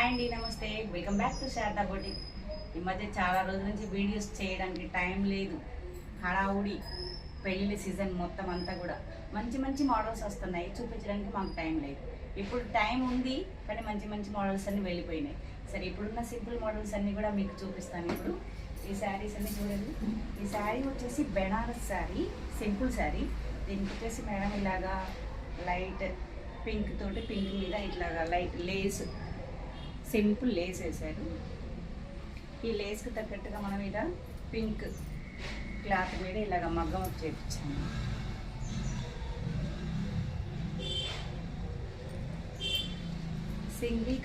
Hi అండి, నమస్తే. Welcome back to Sharada boutique. ఈ మధ్య చాలా రోజుల నుంచి వీడియోస్ చేయడానికి టైం లేదు. హడావుడి పెళ్ళిళ్ళ సీజన్ మొత్తం అంతా కూడా మంచి మంచి మోడల్స్ వస్తున్నాయి, చూపించడానికి మాకు టైం లేదు. ఇప్పుడు టైం ఉంది కానీ మంచి మంచి మోడల్స్ అన్నీ వెళ్ళిపోయినాయి. సరే, ఇప్పుడున్న సింపుల్ మోడల్స్ అన్నీ కూడా మీకు చూపిస్తాను. ఇప్పుడు ఈ శారీస్ అన్నీ చూడండి. ఈ శారీ వచ్చేసి బెనారస్ శారీ, సింపుల్ శారీ. దీనికి వచ్చేసి మేడం ఇలాగా లైట్ పింక్ తోటి, పింక్ మీద ఇట్లాగా లైట్ లేస్, సింపుల్ లేస్ వేసారు. ఈ లేస్కి తగ్గట్టుగా మనం ఇలా పింక్ క్లాత్ మీద ఇలాగ మగ్గం వర్క్ చేయించాము. సింగిల్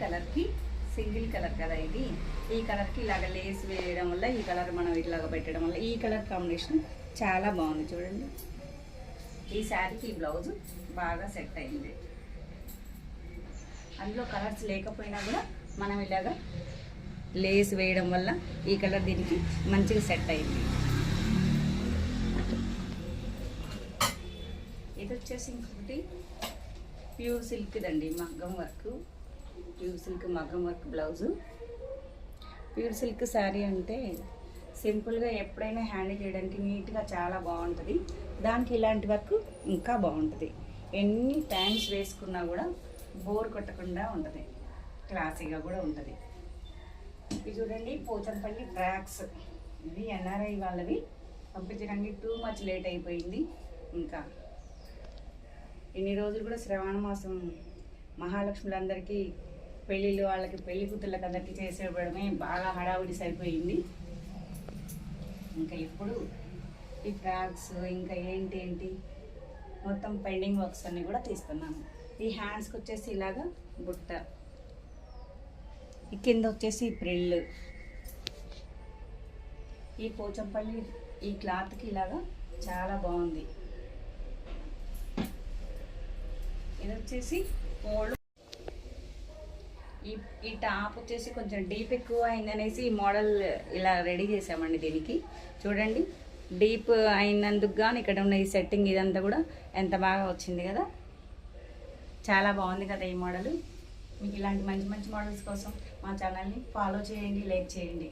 కలర్ కదా ఇది. ఈ కలర్కి ఇలాగ లేస్ వేయడం వల్ల, ఈ కలర్ మనం ఇట్లాగ పెట్టడం వల్ల ఈ కలర్ కాంబినేషన్ చాలా బాగుంది. చూడండి, ఈ శారీకి ఈ బ్లౌజ్ బాగా సెట్ అయింది. అందులో కలర్స్ లేకపోయినా కూడా మనం ఇలాగా లేస్ వేయడం వల్ల ఈ కలర్ దీనికి మంచిగా సెట్ అయింది. ఇది వచ్చేసి ఇంకొకటి ప్యూర్ సిల్క్ దండి, మగ్గం వర్క్, ప్యూర్ సిల్క్ మగ్గం work blouse. Pure silk sari అంటే సింపుల్గా ఎప్పుడైనా హ్యాండిల్ చేయడానికి నీట్గా చాలా బాగుంటుంది. దానికి ఇలాంటి వర్క్ ఇంకా బాగుంటుంది. ఎన్ని టైమ్స్ వేసుకున్నా కూడా బోర్ కొట్టకుండా ఉంటుంది, క్లాసీగా కూడా ఉంటుంది. ఇది చూడండి, పోచంపల్లి ట్రాక్స్. ఇది ఎన్ఆర్ఐ వాళ్ళవి పంపించడానికి టూ మచ్ లేట్ అయిపోయింది. ఇంకా ఇన్ని రోజులు కూడా శ్రావణ మాసం మహాలక్ష్ములందరికీ పెళ్ళిళ్ళు, వాళ్ళకి పెళ్లి కూతుళ్ళకి అందరికీ చేసేయడమే బాగా హడావుడి సరిపోయింది. ఇంకా ఇప్పుడు ఈ ట్రాక్స్ ఇంకా ఏంటి మొత్తం పెండింగ్ వర్క్స్ అన్నీ కూడా తీస్తున్నాము. ఈ హ్యాండ్స్కి వచ్చేసి ఇలాగా బుట్ట, ఈ కింద వచ్చేసి ప్రిల్లు. ఈ పోచంపల్లి ఈ క్లాత్కి ఇలాగా చాలా బాగుంది. ఇది వచ్చేసి ఓల్డ్. ఈ టాప్ వచ్చేసి కొంచెం డీప్ ఎక్కువ అయిందనేసి ఈ మోడల్ ఇలా రెడీ చేసామండి. దీనికి చూడండి, డీప్ అయినందుకు కానీ ఇక్కడ ఉన్న ఈ సెట్టింగ్ ఇదంతా కూడా ఎంత బాగా వచ్చింది కదా, చాలా బాగుంది కదా ఈ మోడల్. మీకు ఇలాంటి మంచి మంచి మోడల్స్ కోసం మా ఛానల్ని ఫాలో చేయండి, లైక్ చేయండి.